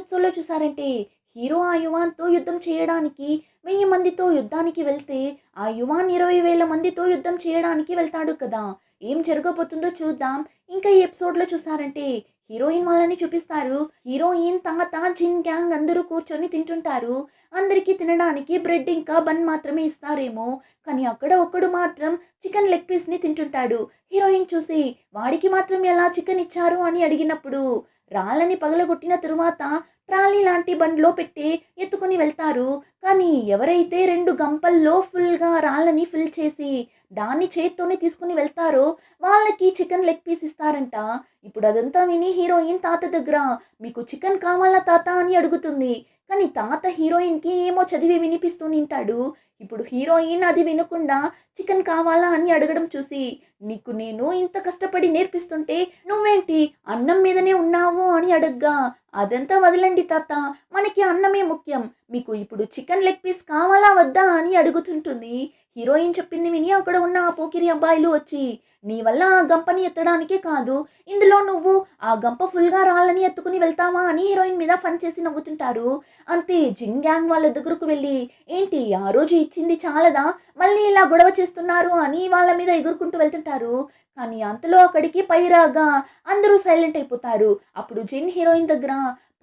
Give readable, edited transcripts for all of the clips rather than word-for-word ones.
ఎపిసోడ్‌లో చూసారంటే హీరో ఆ యువాన్‌తో యుద్ధం చేయడానికి 1000 మందితో యుద్ధానికి వెళ్తే, ఆ యువాన్ 20,000 మందితో యుద్ధం చేయడానికి వెళ్తాడు కదా! ఏం జరగబోతుందో చూద్దాం. ఇంకా ఈ ఎపిసోడ్‌లో చూసారంటే హీరోయిన్ వాళ్ళని చూపిస్తారు. హీరోయిన్ తాత, జిన్ గ్యాంగ్ అందరూ కూర్చొని తింటుంటారు. అందరికీ తినడానికి బ్రెడ్ ఇంకా బన్ మాత్రమే ఇస్తారేమో! కానీ అక్కడ ఒక్కడు మాత్రం చికెన్ లెగ్ పీస్‌ని తింటుంటాడు. హీరోయిన్ చూసి వాడికి మాత్రం ఎలా చికెన్ ఇచ్చారు అని అడిగినప్పుడు రాళ్ళని పగలగొట్టిన తరువాత ట్రాలీ లాంటి బండ్లో పెట్టి ఎత్తుకుని వెళ్తారు. కానీ ఎవరైతే 2 గంపల్లో ఫుల్‌గా రాళ్ళని ఫిల్ చేసి దాన్ని చేత్తోనే తీసుకుని వెళ్తారో వాళ్ళకి చికెన్ లెగ్ పీస్ ఇస్తారంట. ఇప్పుడు అదంతా విని హీరోయిన్ తాత దగ్గర "మీకు చికెన్ కావాలా తాత" అని అడుగుతుంది. కానీ తాత హీరోయిన్‌కి ఏమో చదివి వినిపిస్తూ నింటాడు. ఇప్పుడు హీరోయిన్ అది వినకుండా చికెన్ కావాలా అని అడగడం చూసి "నీకు నేను ఇంత కష్టపడి నేర్పిస్తుంటే నువ్వేంటి అన్నం మీదనే ఉన్నావు" అని అడగ్గా "అదంతా వదలండి తాత, మనకి అన్నమే ముఖ్యం. మీకు ఇప్పుడు చికెన్ లెగ్ పీస్ కావాలా వద్దా" అని అడుగుతుంటుంది. హీరోయిన్ చెప్పింది విని అక్కడ ఉన్న ఆ పోకిరి అబ్బాయిలు వచ్చి "నీ వల్ల ఆ గంపని ఎత్తడానికే కాదు, ఇందులో నువ్వు ఆ గంప ఫుల్‌గా రాళ్ళని ఎత్తుకుని వెళ్తావా" అని హీరోయిన్ మీద ఫన్ చేసి నవ్వుతుంటారు. అంతే జిన్ గ్యాంగ్ వాళ్ళ దగ్గరకు వెళ్ళి "ఏంటి ఆ రోజు ఇచ్చింది చాలదా? మళ్ళీ ఇలా గొడవ చేస్తున్నారు" అని వాళ్ళ మీద ఎగురుకుంటూ వెళ్తుంటారు. కానీ అంతలో అక్కడికి పై రాగా అందరూ సైలెంట్ అయిపోతారు. అప్పుడు జిన్ హీరోయిన్ దగ్గర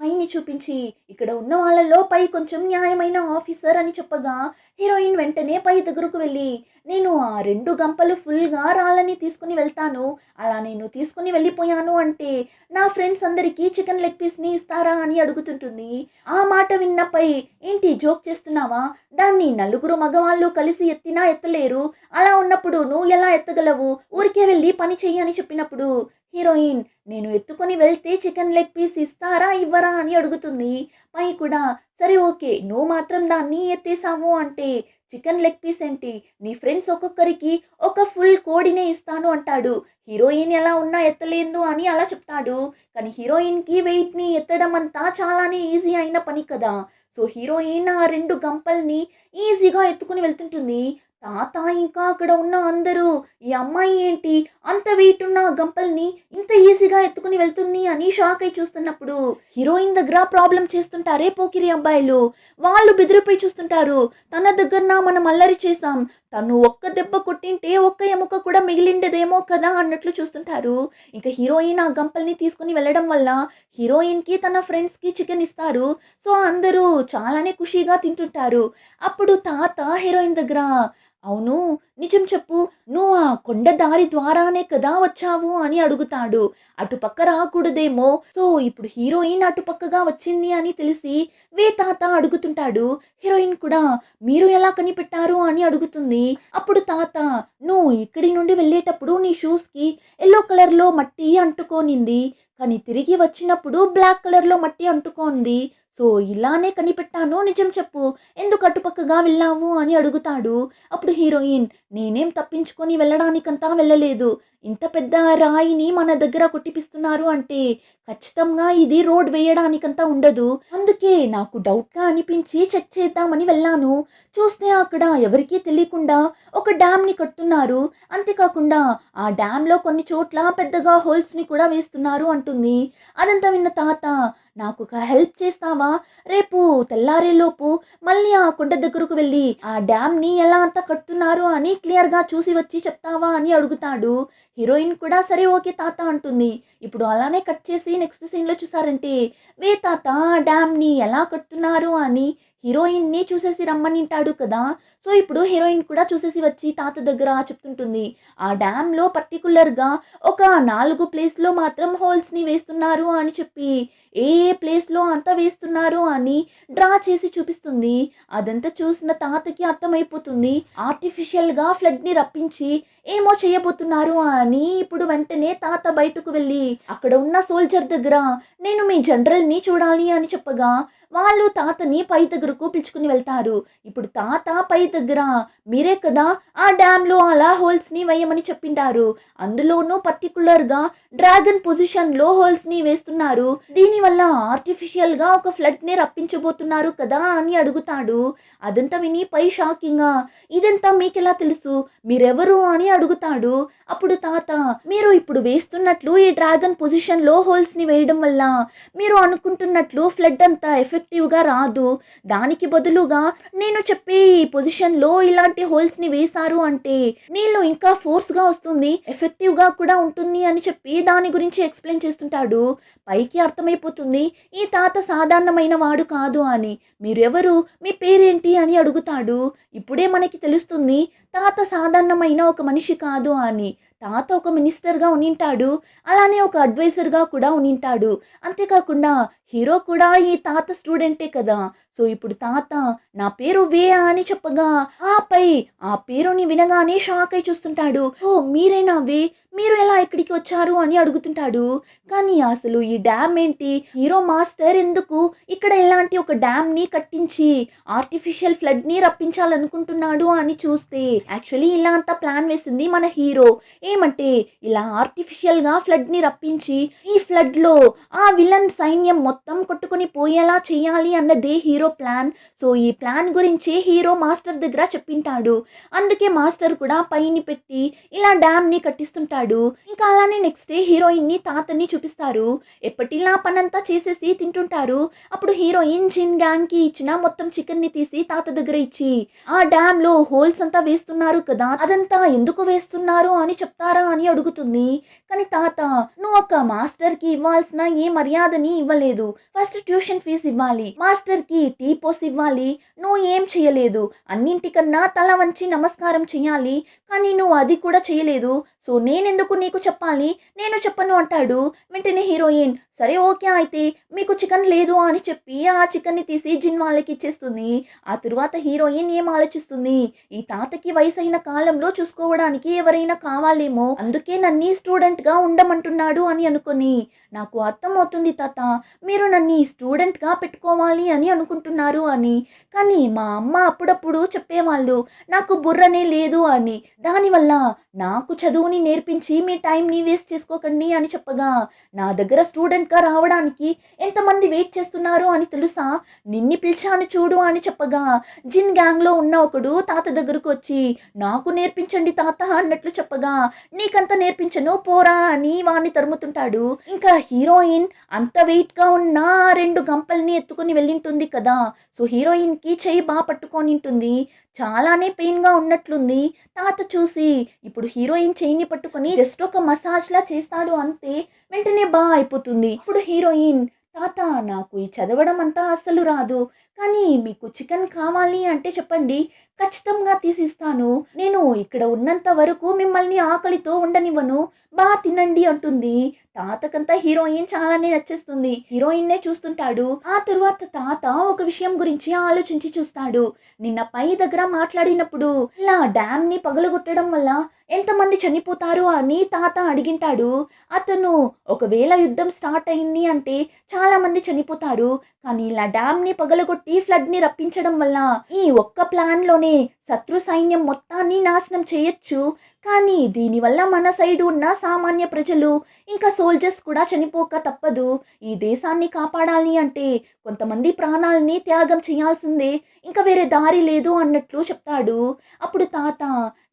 పైని చూపించి ఇక్కడ ఉన్న వాళ్ళలో పై కొంచెం న్యాయమైన ఆఫీసర్ అని చెప్పగా హీరోయిన్ వెంటనే పై దగ్గరకు వెళ్ళి "నేను ఆ 2 గంపలు ఫుల్‌గా రాళ్ళని తీసుకుని వెళ్తాను. అలా నేను తీసుకుని వెళ్ళిపోయాను అంటే నా ఫ్రెండ్స్ అందరికీ చికెన్ లెగ్ పీస్‌ని ఇస్తారా" అని అడుగుతుంటుంది. ఆ మాట విన్న పై "ఏంటి జోక్ చేస్తున్నావా? దాన్ని నలుగురు మగవాళ్ళు కలిసి ఎత్తినా ఎత్తలేరు. అలా ఉన్నప్పుడు నువ్వు ఎలా ఎత్తగలవు? ఊరికే వెళ్ళి పని చెయ్యి" అని చెప్పినప్పుడు హీరోయిన్ "నేను ఎత్తుకొని వెళ్తే చికెన్ లెగ్ పీస్ ఇస్తారా ఇవ్వరా" అని అడుగుతుంది. పై కూడా "సరే ఓకే, నువ్వు మాత్రం దాన్ని ఎత్తేసావు అంటే చికెన్ లెగ్ పీస్ ఏంటి, నీ ఫ్రెండ్స్ ఒక్కొక్కరికి ఒక ఫుల్ కోడినే ఇస్తాను" అంటాడు. హీరోయిన్ ఎలా ఉన్నా ఎత్తలేదు అని అలా చెప్తాడు. కానీ హీరోయిన్‌కి వెయిట్‌ని ఎత్తడం అంతా చాలానే ఈజీ అయిన పని కదా! సో హీరోయిన్ ఆ 2 గంపల్ని ఈజీగా ఎత్తుకుని వెళ్తుంటుంది. తాత ఇంకా అక్కడ ఉన్న అందరూ "ఈ అమ్మాయి ఏంటి అంత వెయిట్ ఉన్న గంపల్ని ఇంత ఈజీగా ఎత్తుకుని వెళ్తుంది" అని షాక్ అయి చూస్తున్నప్పుడు హీరోయిన్ దగ్గర ప్రాబ్లం చేస్తుంటారే పోకిరి అబ్బాయిలు. వాళ్ళు బెదిరిపోయి చూస్తుంటారు. తన దగ్గరన మనం అల్లరి చేసాం, తను ఒక్క దెబ్బ కొట్టింటే ఒక్క ఎముక కూడా మిగిలిండేదేమో కదా అన్నట్లు చూస్తుంటారు. ఇంకా హీరోయిన్ ఆ గంపల్ని తీసుకుని వెళ్ళడం వల్ల హీరోయిన్‌కి తన ఫ్రెండ్స్‌కి చికెన్ ఇస్తారు. సో అందరూ చాలానే ఖుషీగా తింటుంటారు. అప్పుడు తాత హీరోయిన్ దగ్గర "అవును, నిజం చెప్పు, నువ్వు ఆ కొండ దారి ద్వారానే కదా వచ్చావు" అని అడుగుతాడు. అటుపక్క రాకూడదేమో. సో ఇప్పుడు హీరోయిన్ అటుపక్కగా వచ్చింది అని తెలిసి వే తాత అడుగుతుంటాడు. హీరోయిన్ కూడా "మీరు ఎలా కనిపెట్టారు" అని అడుగుతుంది. అప్పుడు తాత "నువ్వు ఇక్కడి నుండి వెళ్ళేటప్పుడు నీ షూస్‌కి యెల్లో కలర్‌లో మట్టి అంటుకోనింది. కానీ తిరిగి వచ్చినప్పుడు బ్లాక్ కలర్‌లో మట్టి అంటుకోంది. సో ఇలానే కనిపెట్టాను, నిజం చెప్పు, ఎందుకు అటుపక్కగా వెళ్ళావు" అని అడుగుతాడు. అప్పుడు హీరోయిన్ "నేనేం తప్పించుకొని వెళ్ళడానికంతా వెళ్ళలేదు. ఇంత పెద్ద రాయిని మన దగ్గర కొట్టిపిస్తున్నారు అంటే ఖచ్చితంగా ఇది రోడ్ వేయడానికంతా ఉండదు. అందుకే నాకు డౌట్‌గా అనిపించి చెక్ చేద్దామని వెళ్ళాను. చూస్తే అక్కడ ఎవరికీ తెలియకుండా ఒక డ్యామ్‌ని కడుతున్నారు. అంతేకాకుండా ఆ డ్యామ్‌లో కొన్ని చోట్ల పెద్దగా హోల్స్‌ని కూడా వేస్తున్నారు" అంటుంది. అదంతా విన్న తాత "నాకు ఒక హెల్ప్ చేస్తావా? రేపు తెల్లారేలోపు మళ్ళీ ఆ కొండ దగ్గరకు వెళ్ళి ఆ డ్యామ్‌ని ఎలా అంతా కడుతున్నారు అని క్లియర్‌గా చూసి వచ్చి చెప్తావా" అని అడుగుతాడు. హీరోయిన్ కూడా "సరే ఓకే తాత" అంటుంది. ఇప్పుడు అలానే కట్ చేసి నెక్స్ట్ సీన్‌లో చూసారంటే వే తాత డ్యామ్‌ని ఎలా కడుతున్నారు అని హీరోయిన్‌ని చూసేసి రమ్మనింటాడు కదా! సో ఇప్పుడు హీరోయిన్ కూడా చూసేసి వచ్చి తాత దగ్గర చెప్తుంటుంది. ఆ డ్యామ్‌లో పర్టిక్యులర్‌గా ఒక 4 ప్లేస్‌లో మాత్రం హోల్స్‌ని వేస్తున్నారు అని చెప్పి ఏ ఏ ప్లేస్‌లో అంతా వేస్తున్నారు అని డ్రా చేసి చూపిస్తుంది. అదంతా చూసిన తాతకి అర్థమైపోతుంది. ఆర్టిఫిషియల్‌గా ఫ్లడ్‌ని రప్పించి ఏమో చేయబోతున్నారు అని. ఇప్పుడు వెంటనే తాత బయటకు వెళ్ళి అక్కడ ఉన్న సోల్జర్ దగ్గర "నేను మీ జనరల్‌ని చూడాలి" అని చెప్పగా వాళ్ళు తాతని పై దగ్గరకు పిలుచుకుని వెళ్తారు. ఇప్పుడు తాత పై దగ్గర మీరే కదా ఆ డ్యామ్లో అలా హోల్స్ని వేయమని చెప్పింటారు, అందులోనూ పర్టికులర్గా డ్రాగన్ పొజిషన్లో హోల్స్ని వేస్తున్నారు, దీనివల్ల ఆర్టిఫిషియల్గా ఒక ఫ్లడ్ని రప్పించబోతున్నారు కదా అని అడుగుతాడు. అదంతా విని పై షాకింగ్గా ఇదంతా మీకెలా తెలుసు, మీరెవరు అని అడుగుతాడు. అప్పుడు తాత మీరు ఇప్పుడు వేస్తున్నట్లు ఈ డ్రాగన్ పొజిషన్లో హోల్స్ని వేయడం వల్ల మీరు అనుకుంటున్నట్లు ఫ్లడ్ అంతా ఎఫెక్టివ్గా రాదు, దానికి బదులుగా నేను చెప్పే ఈ పొజిషన్లో ఇలాంటి హోల్స్ని వేశారు అంటే నీళ్ళు ఇంకా ఫోర్స్గా వస్తుంది, ఎఫెక్టివ్గా కూడా ఉంటుంది అని చెప్పి దాని గురించి ఎక్స్ప్లెయిన్ చేస్తుంటాడు. పైకి అర్థమైపోతుంది ఈ తాత సాధారణమైన వాడు కాదు అని. మీరు ఎవరు, మీ పేరేంటి అని అడుగుతాడు. ఇప్పుడే మనకి తెలుస్తుంది తాత సాధారణమైన ఒక మనిషి కాదు అని. తాత ఒక మినిస్టర్గా ఉనింటాడు, అలానే ఒక అడ్వైజర్గా కూడా ఉనింటాడు. అంతేకాకుండా హీరో కూడా ఈ తాత స్టూడెంటే కదా. సో ఇప్పుడు తాత నా పేరు వే అని చెప్పగా ఆపై ఆ పేరుని వినగానే షాక్ అయి చూస్తుంటాడు. ఓ మీరేనా వే, మీరు ఎలా ఇక్కడికి వచ్చారు అని అడుగుతుంటాడు. కానీ అసలు ఈ డ్యామ్ ఏంటి, హీరో మాస్టర్ ఎందుకు ఇక్కడ ఇలాంటి ఒక డ్యామ్ని కట్టించి ఆర్టిఫిషియల్ ఫ్లడ్ని రప్పించాలనుకుంటున్నాడు అని చూస్తే యాక్చువల్లీ ఇలా అంతా ప్లాన్ వేసింది మన హీరో. ఏమంటే ఇలా ఆర్టిఫిషియల్గా ఫ్లడ్ని రప్పించి ఈ ఫ్లడ్లో ఆ విలన్ సైన్యం మొత్తం కొట్టుకొని పోయేలా చేయాలి అన్నదే హీరో ప్లాన్. సో ఈ ప్లాన్ గురించి హీరో మాస్టర్ దగ్గర చెప్పింటాడు. అందుకే మాస్టర్ కూడా పైని పెట్టి ఇలా డ్యామ్ని కట్టిస్తుంటాడు. ఇంకా అలానే నెక్స్ట్ డే హీరోయిన్ని తాతని చూపిస్తారు. ఎప్పటిలా పనంతా చేసేసి తింటుంటారు. అప్పుడు హీరోయిన్ జిన్ గ్యాంగ్కి ఇచ్చిన మొత్తం చికెన్ని తీసి తాత దగ్గర ఇచ్చి ఆ డ్యామ్లో హోల్స్ అంతా వేస్తున్నారు కదా, అదంతా ఎందుకు వేస్తున్నారు అని చెప్తారా అని అడుగుతుంది. కానీ తాత నువ్వు ఒక మాస్టర్కి ఇవ్వాల్సిన ఏ మర్యాదని ఇవ్వలేదు, ఫస్ట్ ట్యూషన్ ఫీజు ఇవ్వాలి, మాస్టర్కి టీ పోసి ఇవ్వాలి, నువ్వు ఏం చేయలేదు, అన్నింటికన్నా తల వంచి నమస్కారం చేయాలి, కానీ నువ్వు అది కూడా చేయలేదు, సో నేనెందుకు నీకు చెప్పాలి, నేను చెప్పను అంటాడు. వెంటనే హీరోయిన్ సరే ఓకే అయితే మీకు చికెన్ లేదు అని చెప్పి ఆ చికెన్ని తీసి జిన్ వాళ్ళకి ఇచ్చేస్తుంది. ఆ తరువాత హీరోయిన్ ఏం ఆలోచిస్తుంది, ఈ తాతకి వయసైన కాలంలో చూసుకోవడానికి ఎవరైనా కావాలేమో, అందుకే నన్ను స్టూడెంట్గా ఉండమంటున్నాడు అని అనుకొని నాకు అర్థమవుతుంది తాత, మీరు నన్ను స్టూడెంట్గా పెట్టుకోవాలి అని అనుకుంటున్నారు అని. కానీ మా అమ్మ అప్పుడప్పుడు చెప్పేవాళ్ళు నాకు బుర్రనే లేదు అని, దానివల్ల నాకు చదువుని నేర్పించి మీ టైంని వేస్ట్ చేసుకోకండి అని చెప్పగా నా దగ్గర స్టూడెంట్గా రావడానికి ఎంతమంది వెయిట్ చేస్తున్నారు అని తెలుసా, నిన్ని పిలిచాను చూడు అని చెప్పగా జిన్ గ్యాంగ్లో ఉన్న ఒకడు తాత దగ్గరకు వచ్చి నాకు నేర్పించండి తాత అన్నట్లు చెప్పగా నీకంత నేర్పించను పోరా అని వాణ్ణి తరుముతుంటాడు. ఇంకా హీరోయిన్ అంత వెయిట్గా ఉన్న 2 గంపల్ని ఎత్తుకొని వెళ్ళింటుంది కదా. సో హీరోయిన్కి చెయ్యి బాగా పట్టుకొని ఉంటుంది, చాలానే పెయిన్గా ఉన్నట్లుంది. తాత చూసి ఇప్పుడు హీరోయిన్ చెయ్యిని పట్టుకొని జస్ట్ ఒక మసాజ్లా చేస్తాడు అంతే, వెంటనే బాగా అయిపోతుంది. ఇప్పుడు హీరోయిన్ తాత నాకు ఈ చదవడం అంతా అస్సలు రాదు, కానీ మీకు చికెన్ కావాలి అంటే చెప్పండి, ఖచ్చితంగా తీసిస్తాను, నేను ఇక్కడ ఉన్నంత వరకు మిమ్మల్ని ఆకలితో ఉండనివ్వను, బాగా తినండి అంటుంది. తాతకంతా హీరోయిన్ చాలానే నచ్చేస్తుంది. హీరోయిన్నే చూస్తుంటాడు. ఆ తరువాత తాత ఒక విషయం గురించి ఆలోచించి చూస్తాడు. నిన్న పై దగ్గర మాట్లాడినప్పుడు ఇలా డ్యామ్ని పగలగొట్టడం వల్ల ఎంతమంది చనిపోతారు అని తాత అడిగింటాడు. అతను ఒకవేళ యుద్ధం స్టార్ట్ అయింది అంటే చాలా మంది చనిపోతారు, కానీ ఇలా డ్యామ్ని పగలగొట్టి ఫ్లడ్ని రప్పించడం వల్ల ఈ ఒక్క ప్లాన్లోనే శత్రు సైన్యం మొత్తాన్ని నాశనం చేయొచ్చు, కానీ దీనివల్ల మన సైడ్ ఉన్న సామాన్య ప్రజలు ఇంకా సోల్జర్స్ కూడా చనిపోక తప్పదు. ఈ దేశాన్ని కాపాడాలి అంటే కొంతమంది ప్రాణాలని త్యాగం చేయాల్సిందే, ఇంకా వేరే దారి లేదు అన్నట్లు చెప్తాడు. అప్పుడు తాత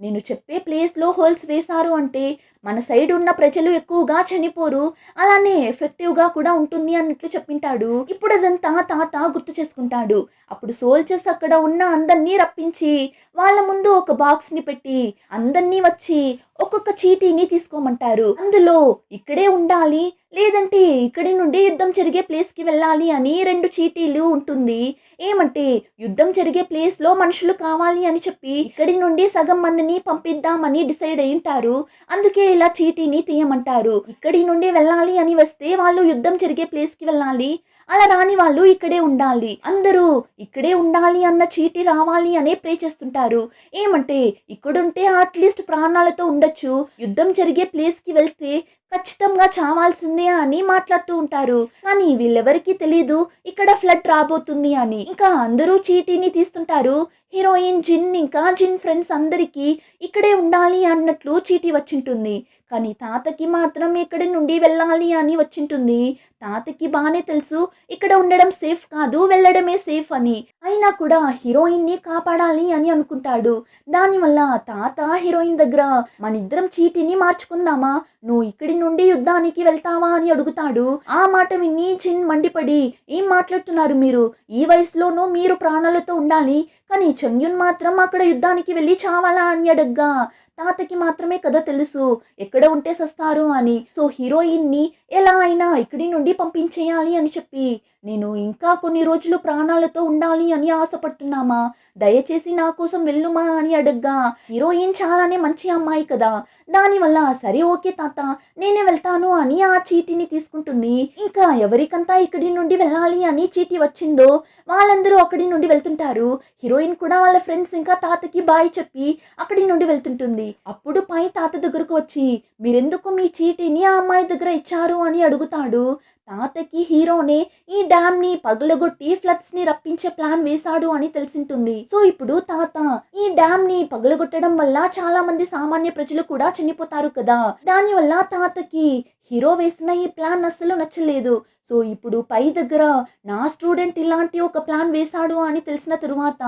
నేను చెప్పే ప్లేస్లో హోల్స్ వేశారు అంటే మన సైడ్ ఉన్న ప్రజలు ఎక్కువగా చనిపోరు, అలానే ఎఫెక్టివ్గా కూడా ఉంటుంది అన్నట్లు చెప్పింటాడు. ఇప్పుడు అదంతా తాత గుర్తు చేసుకుంటాడు. అప్పుడు సోల్జర్స్ అక్కడ ఉన్న అందరినీ రప్పించి వాళ్ళ ముందు ఒక బాక్స్ని పెట్టి అందరినీ వచ్చి ఒక్కొక్క చీటీని తీసుకోమంటారు. అందులో ఇక్కడే ఉండాలి లేదంటే ఇక్కడి నుండి యుద్ధం జరిగే ప్లేస్కి వెళ్ళాలి అని 2 చీటీలు ఉంటుంది. ఏమంటే యుద్ధం జరిగే ప్లేస్లో మనుషులు కావాలి అని చెప్పి ఇక్కడి నుండి సగం మందిని పంపిద్దామని డిసైడ్ అయ్యింటారు, అందుకే ఇలా చీటీని తీయమంటారు. ఇక్కడి నుండి వెళ్ళాలి అని వస్తే వాళ్ళు యుద్ధం జరిగే ప్లేస్కి వెళ్ళాలి, అలా రాని వాళ్ళు ఇక్కడే ఉండాలి, అందరూ ఇక్కడే ఉండాలి అన్న చీటీ రావాలి అనే ప్రే చేస్తుంటారు. ఏమంటే ఇక్కడుంటే అట్లీస్ట్ ప్రాణాలతో ఉండొచ్చు, యుద్ధం జరిగే ప్లేస్కి వెళ్తే ఖచ్చితంగా చావాల్సిందే అని మాట్లాడుతూ ఉంటారు. కానీ వీళ్ళెవరికీ తెలీదు ఇక్కడ ఫ్లడ్ రాబోతుంది అని. ఇంకా అందరూ చీటీని తీస్తుంటారు. హీరోయిన్ జిన్ ఇంకా జిన్ ఫ్రెండ్స్ అందరికీ ఇక్కడే ఉండాలి అన్నట్లు చీటీ వచ్చింటుంది. కానీ తాతకి మాత్రం ఇక్కడి నుండి వెళ్ళాలి అని వచ్చింటుంది. తాతకి బానే తెలుసు ఇక్కడ ఉండడం సేఫ్ కాదు, వెళ్ళడమే సేఫ్ అని. అయినా కూడా హీరోయిన్ని కాపాడాలి అని అనుకుంటాడు. దానివల్ల తాత హీరోయిన్ దగ్గర మనిద్దరం చీటీని మార్చుకుందామా, నువ్వు ఇక్కడి నుండి యుద్ధానికి వెళ్తావా అని అడుగుతాడు. ఆ మాట విని జిన్ మండిపడి, ఏం మాట్లాడుతున్నారు మీరు, ఈ వయసులోనూ మీరు ప్రాణాలతో ఉండాలి, కానీ చంగ్యున్ మాత్రం అక్కడ యుద్ధానికి వెళ్ళి చావాలా అని అడగ్గా తాతకి మాత్రమే కదా తెలుసు ఎక్కడ ఉంటే సస్తారు అని. సో హీరోయిన్ని ఎలా అయినా ఇక్కడి నుండి పంపించేయాలి అని చెప్పి, నేను ఇంకా కొన్ని రోజులు ప్రాణాలతో ఉండాలి అని ఆశపడుతున్నామా, దయచేసి నా కోసం వెళ్ళుమా అని అడగ్గా హీరోయిన్ చాలానే మంచి అమ్మాయి కదా, దానివల్ల సరే ఓకే తాత నేనే వెళ్తాను అని ఆ చీటీని తీసుకుంటుంది. ఇంకా ఎవరికంతా ఇక్కడి నుండి వెళ్ళాలి అని చీటీ వచ్చిందో వాళ్ళందరూ అక్కడి నుండి వెళ్తుంటారు. హీరోయిన్ కూడా వాళ్ళ ఫ్రెండ్స్ ఇంకా తాతకి బాయ్ చెప్పి అక్కడి నుండి వెళ్తుంటుంది. అప్పుడు పై తాత దగ్గరకు వచ్చి, మీరెందుకు మీ చీటీని ఆ అమ్మాయి దగ్గర ఇచ్చారు అని అడుగుతాడు. తాతకి హీరోనే ఈ డ్యామ్ ని పగలగొట్టి ఫ్లడ్స్ ని రప్పించే ప్లాన్ వేశాడు అని తెలిసింటుంది. సో ఇప్పుడు తాత ఈ డ్యామ్ ని పగలగొట్టడం వల్ల చాలా మంది సామాన్య ప్రజలు కూడా చనిపోతారు కదా, దానివల్ల తాతకి హీరో వేసిన ఈ ప్లాన్ అస్సలు నచ్చలేదు. సో ఇప్పుడు పై దగ్గర నా స్టూడెంట్ ఇలాంటి ఒక ప్లాన్ వేశాడు అని తెలిసిన తరువాత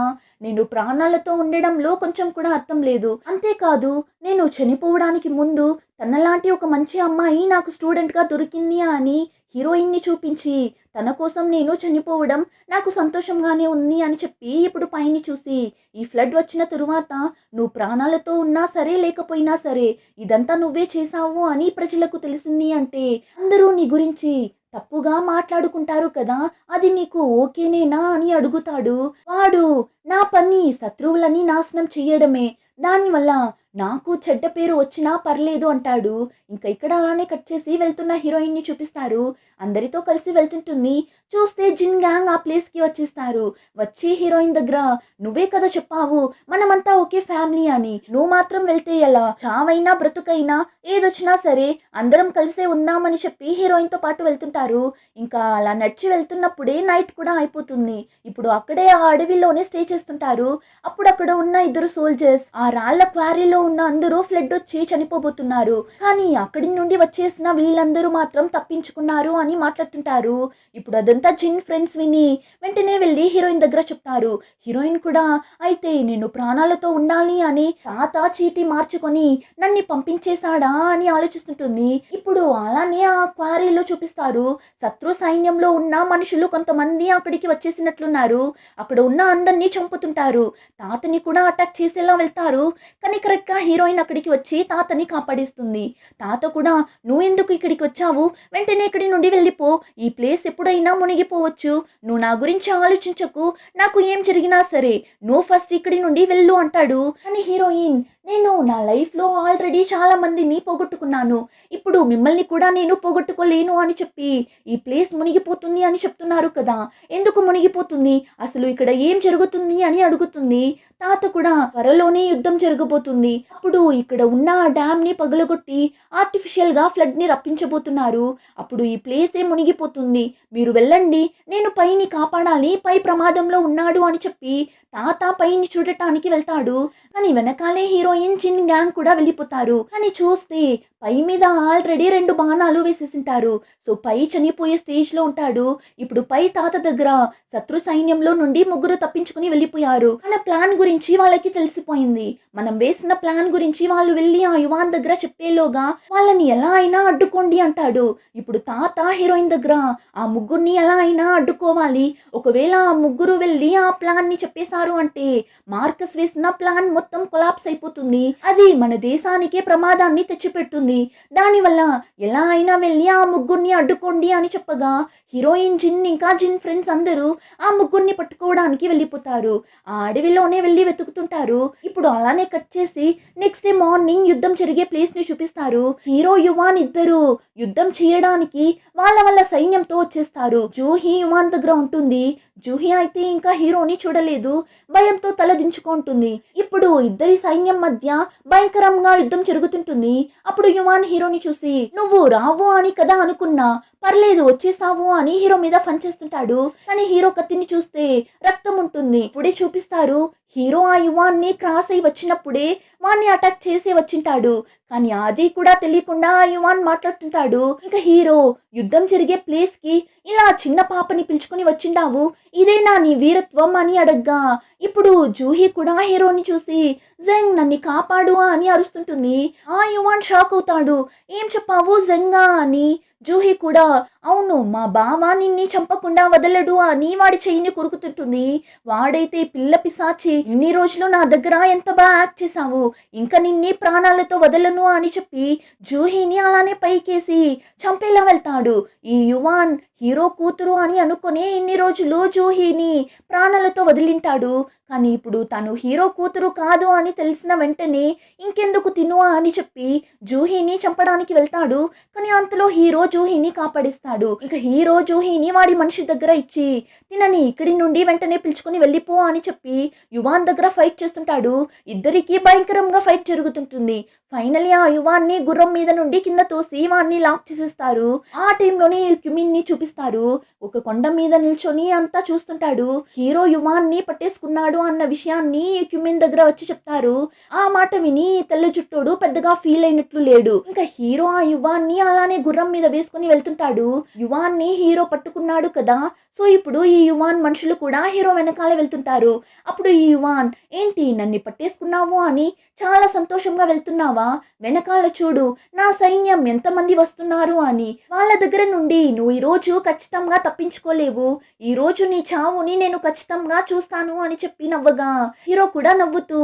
నేను ప్రాణాలతో ఉండడంలో కొంచెం కూడా అర్థం లేదు. అంతేకాదు నేను చనిపోవడానికి ముందు తనలాంటి ఒక మంచి అమ్మాయి నాకు స్టూడెంట్గా దొరికింది అని హీరోయిన్ని చూపించి తన కోసం నేను చనిపోవడం నాకు సంతోషంగానే ఉంది అని చెప్పి ఇప్పుడు పైని చూసి, ఈ ఫ్లడ్ వచ్చిన తరువాత నువ్వు ప్రాణాలతో ఉన్నా సరే లేకపోయినా సరే ఇదంతా నువ్వే చేశావు అని ప్రజలకు తెలిసింది అంటే అందరూ నీ గురించి తప్పుగా మాట్లాడుకుంటారు కదా, అది నీకు ఓకేనేనా అని అడుగుతాడు. వాడు నా పని శత్రువులని నాశనం చేయడమే, దానివల్ల నాకు చెడ్డ పేరు వచ్చినా పర్లేదు అంటాడు. ఇంకా ఇక్కడ అలానే కట్ చేసి వెళ్తున్న హీరోయిన్ని చూపిస్తారు. అందరితో కలిసి వెళ్తుంటుంది. చూస్తే జిన్ గ్యాంగ్ ఆ ప్లేస్కి వచ్చేస్తారు. వచ్చి హీరోయిన్ దగ్గర, నువ్వే కదా చెప్పావు మనమంతా ఒకే ఫ్యామిలీ అని, నువ్వు మాత్రం వెళ్తే ఎలా, చావైనా బ్రతుకైనా ఏదొచ్చినా సరే అందరం కలిసే ఉందామని చెప్పి హీరోయిన్తో పాటు వెళ్తుంటారు. ఇంకా అలా నడిచి వెళ్తున్నప్పుడే నైట్ కూడా అయిపోతుంది. ఇప్పుడు అక్కడే ఆ అడవిలోనే స్టే చేస్తుంటారు. అప్పుడు అక్కడ ఉన్న ఇద్దరు సోల్జర్స్ ఆ రాళ్ల క్వారీలో ఉన్న అందరూ ఫ్లడ్ వచ్చి చనిపోబోతున్నారు, కానీ అక్కడి నుండి వచ్చేసిన వీళ్ళందరూ మాత్రం తప్పించుకున్నారు అని మాట్లాడుతుంటారు. ఇప్పుడు అదంతా జిన్ ఫ్రెండ్స్ విని వెంటనే వెళ్ళి హీరోయిన్ దగ్గర చెప్తారు. హీరోయిన్ కూడా అయితే నేను ప్రాణాలతో ఉండాలి అని తాత చీటీ మార్చుకొని నన్ను పంపించేశాడా అని ఆలోచిస్తుంటుంది. ఇప్పుడు అలానే ఆ క్వారీలో చూపిస్తారు. శత్రు సైన్యంలో ఉన్న మనుషులు కొంతమంది అక్కడికి వచ్చేసినట్లున్నారు. అక్కడ ఉన్న అందరినీ చంపుతుంటారు. తాతని కూడా అటాక్ చేసేలా వెళ్తారు. కానీ కరెక్ట్గా హీరోయిన్ అక్కడికి వచ్చి తాతని కాపాడిస్తుంది. తాత కూడా, నువ్వెందుకు ఇక్కడికి వచ్చావు, వెంటనే ఇక్కడి నుండి వెళ్ళిపో, ఈ ప్లేస్ ఎప్పుడైనా మునిగిపోవచ్చు, నువ్వు నా గురించి ఆలోచించకు, నాకు ఏం జరిగినా సరే నువ్వు ఫస్ట్ ఇక్కడి నుండి వెళ్ళు అంటాడు. కానీ హీరోయిన్, నేను నా లైఫ్లో ఆల్రెడీ చాలా మందిని పోగొట్టుకున్నాను, ఇప్పుడు మిమ్మల్ని కూడా నేను పోగొట్టుకోలేను అని చెప్పి, ఈ ప్లేస్ మునిగిపోతుంది అని చెప్తున్నారు కదా, ఎందుకు మునిగిపోతుంది, అసలు ఇక్కడ ఏం జరుగుతుంది అని అడుగుతుంది. తాత కూడా, త్వరలోనే యుద్ధం జరగబోతుంది, అప్పుడు ఇక్కడ ఉన్న డ్యామ్ ని పగలగొట్టి ఆర్టిఫిషియల్ గా ఫ్లడ్ ని రప్పించబోతున్నారు, అప్పుడు ఈ ప్లేసే మునిగిపోతుంది, మీరు వెళ్ళండి, నేను పైని కాపాడాలి, పై ప్రమాదంలో ఉన్నాడు అని చెప్పి తాత పైని చూడటానికి వెళ్తాడు. కానీ వెనకాలే హీరోయిన్ జిన్ గ్యాంగ్ కూడా వెళ్ళిపోతారు. కానీ చూస్తే పై మీద ఆల్రెడీ 2 బాణాలు వేసేసింటారు. సో పై చనిపోయే స్టేజ్ లో ఉంటాడు. ఇప్పుడు పై తాత దగ్గర శత్రు సైన్యంలో నుండి 3 తప్పించుకుని వెళ్ళిపోయారు. మన ప్లాన్ గురించి వాళ్ళకి తెలిసిపోయింది. మనం వేసిన ప్లాన్ గురించి వాళ్ళు వెళ్ళి ఆ యువాన్ దగ్గర చెప్పేలోగా వాళ్ళని ఎలా అయినా అడ్డుకోండి అంటాడు. ఇప్పుడు తాత హీరోయిన్ దగ్గర ఆ 3 ఎలా అయినా అడ్డుకోవాలి, ఒకవేళ ఆ 3 వెళ్ళి ఆ ప్లాన్ ని చెప్పేశారు అంటే మార్కస్ వేసిన ప్లాన్ మొత్తం కొలాప్స్ అయిపోతుంది, అది మన దేశానికే ప్రమాదాన్ని తెచ్చిపెడుతుంది, దానివల్ల ఎలా అయినా వెళ్ళి ఆ 3 అడ్డుకోండి అని చెప్పగా హీరోయిన్ జిన్ ఇంకా జిన్ ఫ్రెండ్స్ అందరూ ఆ 3 పట్టుకోవడానికి వెళ్ళిపోతారు. ఆ అడవిలోనే వెళ్ళి వెతుకుతుంటారు. ఇప్పుడు అలానే కట్ చేసి నెక్స్ట్ డే మార్నింగ్ యుద్ధం జరిగే ప్లేస్ ని చూపిస్తారు. హీరో యువాన్ ఇద్దరు యుద్ధం చేయడానికి వాళ్ళ సైన్యంతో వచ్చేస్తారు. జూహీ యువాన్ దగ్గర ఉంటుంది. జూహీ అయితే ఇంకా హీరోని చూడలేదు, భయంతో తల దించుకుంటుంది. ఇప్పుడు ఇద్దరి సైన్యం మధ్య భయంకరంగా యుద్ధం జరుగుతుంటుంది. అప్పుడు యువాన్ హీరోని చూసి నువ్వు రావు అని కదా అనుకున్నా, పర్లేదు వచ్చేసావు అని హీరో మీద ఫన్ చేస్తుంటాడు. కానీ హీరో కత్తిని చూస్తే రక్తం ఉంటుంది. ఇప్పుడే చూపిస్తారు హీరో ఆ యువాన్ని క్రాస్ అయి వచ్చినప్పుడే వాన్ని అటాక్ చేసి వచ్చింటాడు. కానీ అది కూడా తెలియకుండా ఆ యువాన్ మాట్లాడుతుంటాడు. ఇంకా హీరో యుద్ధం జరిగే ప్లేస్ కి ఇలా చిన్న పాపని పిలుచుకుని వచ్చిండావు, ఇదేనా నీ వీరత్వం అని అడగ్గా ఇప్పుడు జూహీ కూడా హీరోని చూసి జంగ్ నన్ను కాపాడు అని అరుస్తుంటుంది. ఆ యువాన్ షాక్ అవుతాడు. ఏం చెప్పావు జంగా అని. జూహీ కూడా అవును మా బావ నిన్ని చంపకుండా వదలడు అని వాడి చెయ్యిని కొరుకుతుంటుంది. వాడైతే పిల్ల పిశాచి, ఇన్ని రోజులు నా దగ్గర ఎంత బాగా యాక్ట్ చేశావు, ఇంకా నిన్ని ప్రాణాలతో వదలను అని చెప్పి జూహీని అలానే పైకేసి చంపేలా వెళ్తాడు. ఈ యువాన్ హీరో కూతురు అని అనుకునే ఇన్ని రోజులు జూహీని ప్రాణాలతో వదిలింటాడు. కానీ ఇప్పుడు తను హీరో కూతురు కాదు అని తెలిసిన వెంటనే ఇంకెందుకు తిను అని చెప్పి జూహీని చంపడానికి వెళ్తాడు. కానీ అంతలో హీరో జూహీని కాపాడిస్తాడు. ఇక హీరో జూహీని వాడి మనిషి దగ్గర ఇచ్చి తినని ఇక్కడి నుండి వెంటనే పిలుచుకుని వెళ్ళిపో అని చెప్పి యువాన్ దగ్గర ఫైట్ చేస్తుంటాడు. ఇద్దరికి భయంకరంగా ఫైట్ జరుగుతుంటుంది. ఫైనలీ ఆ యువాన్ని గుర్రం మీద నుండి కింద తోసి వాడిని లాక్ చేసేస్తారు. ఆ టైంలోనే క్యుమిన్ ని చూపిస్తారు. ఒక కొండ మీద నిల్చొని అంతా చూస్తుంటాడు. హీరో యువాన్ని పట్టేసుకున్నాడు అన్న విషయాన్ని క్యుమిన్ దగ్గర వచ్చి చెప్తారు. ఆ మాట విని తెల్ల జుట్టోడు పెద్దగా ఫీల్ అయినట్లు లేడు. ఇంకా హీరో ఆ యువాన్ని అలానే గుర్రం మీద వేసుకుని వెళ్తుంటాడు. యువాన్ని హీరో పట్టుకున్నాడు కదా, సో ఇప్పుడు ఈ యువాన్ మనుషులు కూడా హీరో వెనకాలే వెళ్తుంటారు. అప్పుడు ఈ యువాన్ ఏంటి నన్ను పట్టేసుకున్నావు అని చాలా సంతోషంగా వెళ్తున్నావా, వెనకాల చూడు నా సైన్యం ఎంతమంది వస్తున్నారు అని, వాళ్ళ దగ్గర నుండి నువ్వు ఈ రోజు ఖచ్చితంగా తప్పించుకోలేవు, ఈ రోజు నీ చావుని నేను ఖచ్చితంగా చూస్తాను అని చెప్పి నవ్వగా హీరో కూడా నవ్వుతూ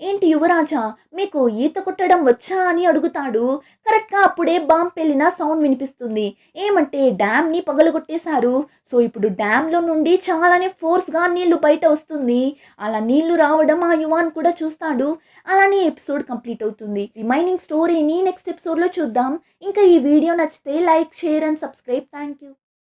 ఏంటి యువరాజా మీకు ఈత కొట్టడం వచ్చా అని అడుగుతాడు. కరెక్ట్ గా అప్పుడే బాంబ్ పేలిన సౌండ్ వినిపిస్తుంది. ఏమంటే డ్యామ్ ని పగలగొట్టేశారు. సో ఇప్పుడు డ్యామ్ లో నుండి చాలానే ఫోర్స్ గా నీళ్లు బయట వస్తుంది. అలా నీళ్లు రావడం ఆ యువాన్ కూడా చూస్తాడు. అలానే ఎపిసోడ్ కంప్లీట్ అవుతుంది. రిమైనింగ్ స్టోరీని నెక్స్ట్ ఎపిసోడ్ లో చూద్దాం. ఇంకా ఈ వీడియో నచ్చితే like, share and subscribe. Thank you.